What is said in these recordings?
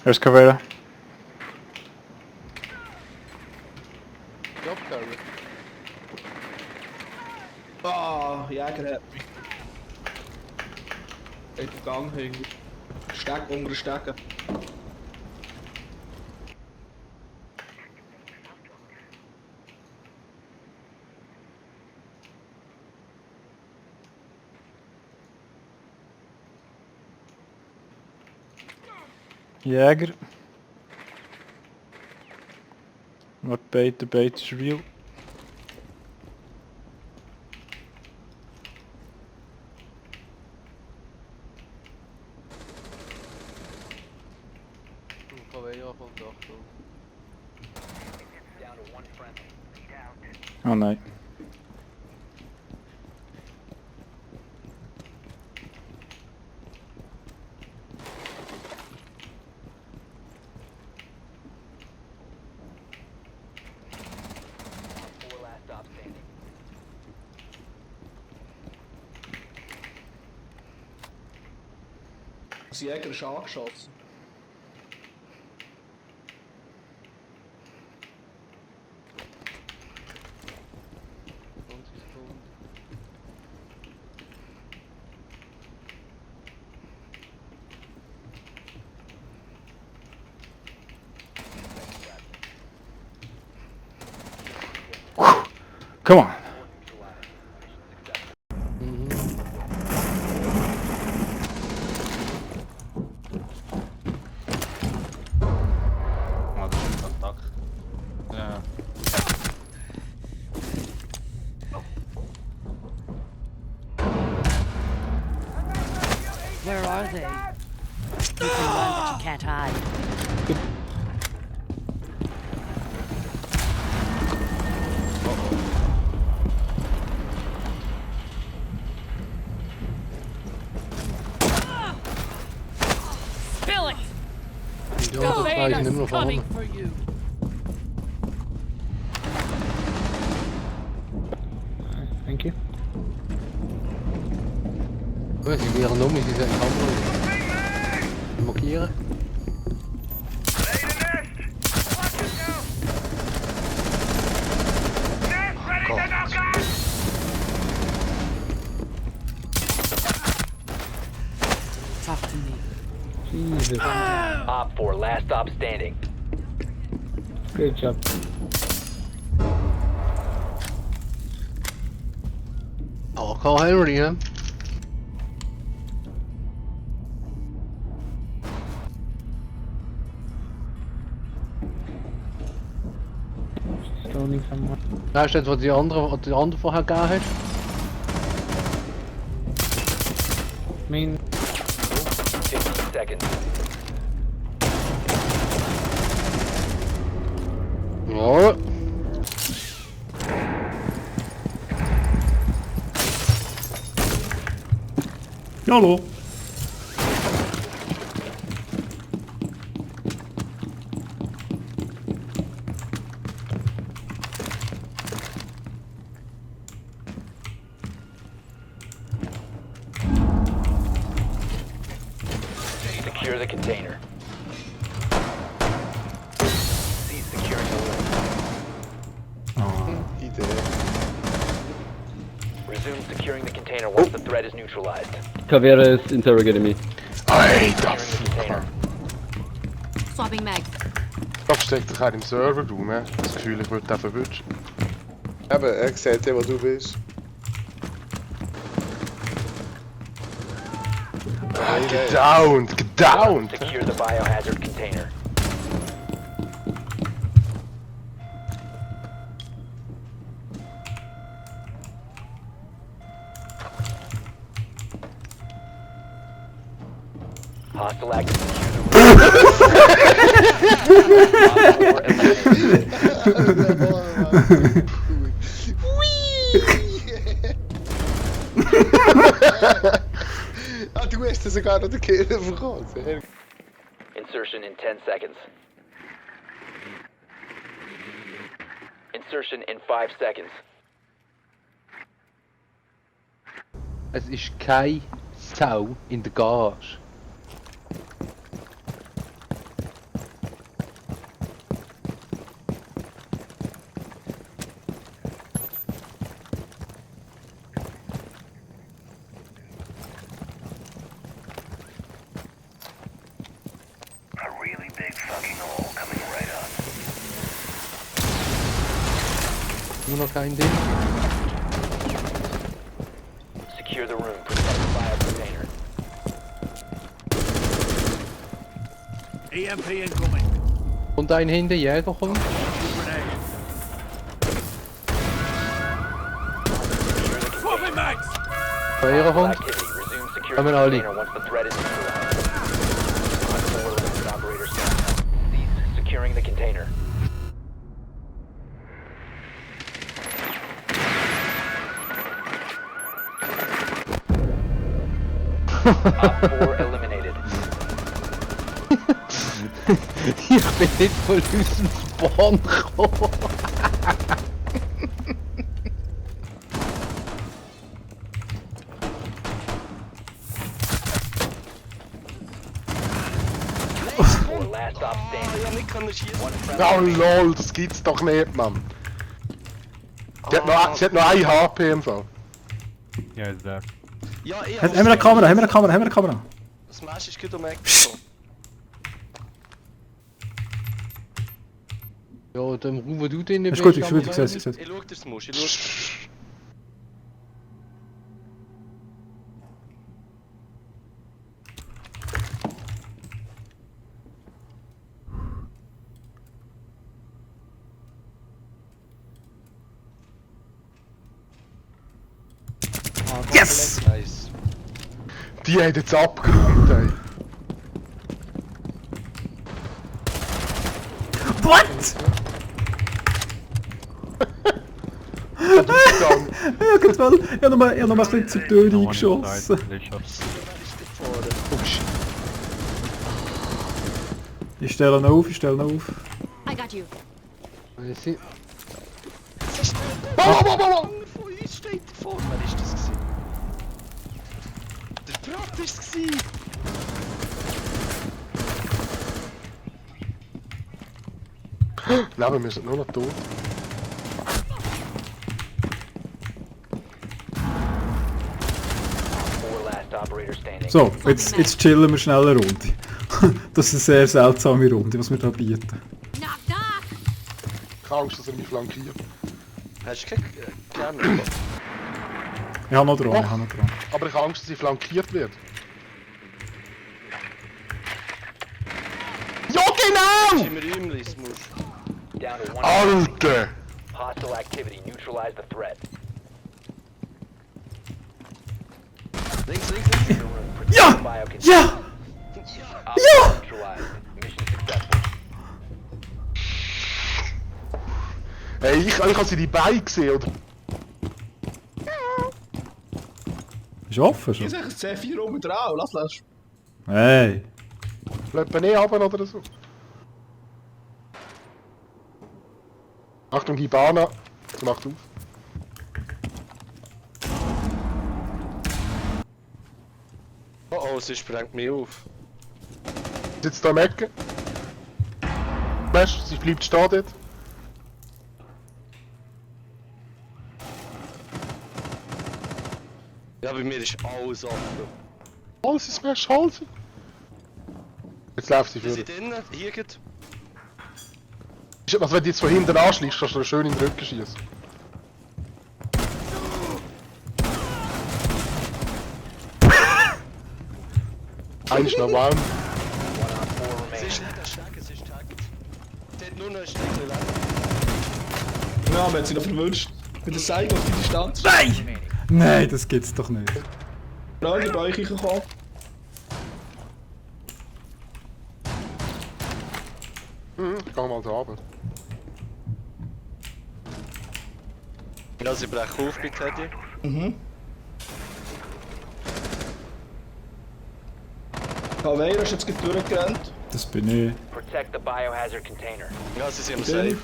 Here's Caveira. Job carry. Ah, Jäger hat mich. In den Gang hängen. Steck unter den Stecken. Jäger. Not bait, the bait is real. Kollege kommt Achtung. Oh nee. Das Jäger ist angeschossen. Come on. Oh, das ist ein Attack. Ja. Where are they? You can run, but you can't hide. Spill it! Die anderen zwei sind immer noch vorne. Coming for you. Thank you. Ja, sie wären um, sie sind in Kamera. Markieren. Talk to me. Jesus. Op 4, last stop standing. Good job. Oh, call Henry, hè? Stoning someone. Daar staat wat die andere voor elkaar heeft. I mean, 15 seconds. Ja. hallo. Secure the container. Cease securing the room. Resume securing the container once the threat is neutralized. Caveira is interrogating me. Securing the container. Swapping mags. Versteckt dich gerade im Serverraum, ne? Das Gefühl, ich würde den verwünschen. Eben, er sieht ja, wo du bist. Gedownt, gedownt! Secure the biohazard container. Hostile active secure the room. Op 4 eliminated. Ah, du hast sogar noch den Kehler verkauft. Insertion in 10 seconds. Insertion in 5 seconds. Es ist kein Sau in der Garage. Nur noch kein Ding. Secure the room. Protect the biocontainer. EMP incoming. Und ein hinter Jäger kommt. Swapping mags! Feuer kommt. Activity. Resume securing Kommen the alle. container once the threat is neutralized. On 4 limited operators standing. Cease securing the container. Op 4 eliminated. Ich bin nicht voll aus dem Spawn gekommen. Four last stop standing. One friendly Oh remaining. lol, das gibt's doch nicht, Mann. Sie hat noch 1 HP im Fall. Ja, ist da. Ja, ich Haben wir eine Kamera? Haben wir eine Kamera? Haben wir eine Kamera? Das Messer ist gut um die Ecke gekommen. Ja, dem Raum, wo du drin bist. Ist gut, ich sehe es. Ich schau dir das Musch, ich schau. Yes! Nice. Die hat jetzt abgeräumt, ey. What? Dann, Ich habe noch mal ein bisschen zur Tür eingeschossen. oh shit. Ich stelle ihn auf, I got you. Sie- Von uns steht davor. Wer ist das gewesen? Der Brat ist es gewesen. Nein, wir sind nur noch tot. Four last operator standing. So, jetzt chillen wir schnell eine Runde. Das ist eine sehr seltsame Runde, was wir da bieten. Knock, knock! Ich habe Angst, dass er mich flankiert. Hast du keine Ich habe noch dran, Aber ich habe Angst, dass ich flankiert wird. Ja, genau! Im Räumlis, Musch. Down to one. Alter! Hostile activity. Neutralize the threat. Links. The room. Protect Ja! the biocontainer. Ja! Op four neutralized. Mission successful. Hey, ich habe sie die Beine gesehen, oder? Ist offen Hier schon. ist echt ein C4 oben drauf. Lass. Hey! Bleibt man nicht runter oder so? Achtung, Hibana. Macht auf. Oh, sie sprengt mich auf. Sitzt da im Ecke. Weißt du, sie bleibt stehen dort. Ja, bei mir ist alles offen. Alles ist mehr Schalten. Jetzt läuft sie Wir für. sind drinnen, hier geht. Also wenn du jetzt von hinten anschließt, kannst du dir schön in den Rücken schießen. Einer ist noch warm. One on four Sie ist remaining. nicht erschrecken, sie ist tagged. Sie hat nur noch ein Stückchen lang. Ja, wir haben sie noch verwünscht. Mit der Seite auf die Distanz. Nein! Nein, das gibt's doch nicht. Frage bei euch gekommen. Ich geh mal da runter. Ja, sie brechen auf bei Teddy. Caveira ist jetzt gerade durchgerannt. Das bin ich. Protect the biohazard container. Ja, sie sind am Okay. Safe.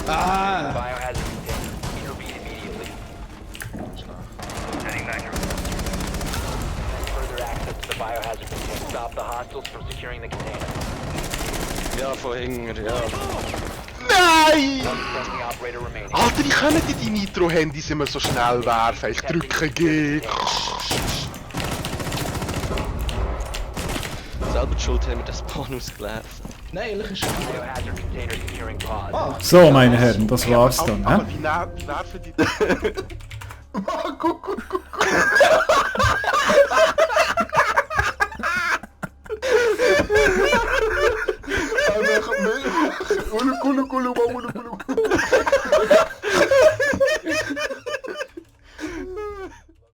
Ah! Biohazard container. Intervene immediately. biohazard container. Stop the hostiles from securing the container. Ja, von hinten, ja. Nein! One friendly operator remaining. Alter, wie können die Nitro-Handys immer so schnell werfen? Ich drücke G. Selber die Schuld haben wir das Spawn ausgelesen. Nein, ehrlich ist Biohazard container securing pod. So, meine Herren, das war's Aber, dann, aber hä? wie nerven die...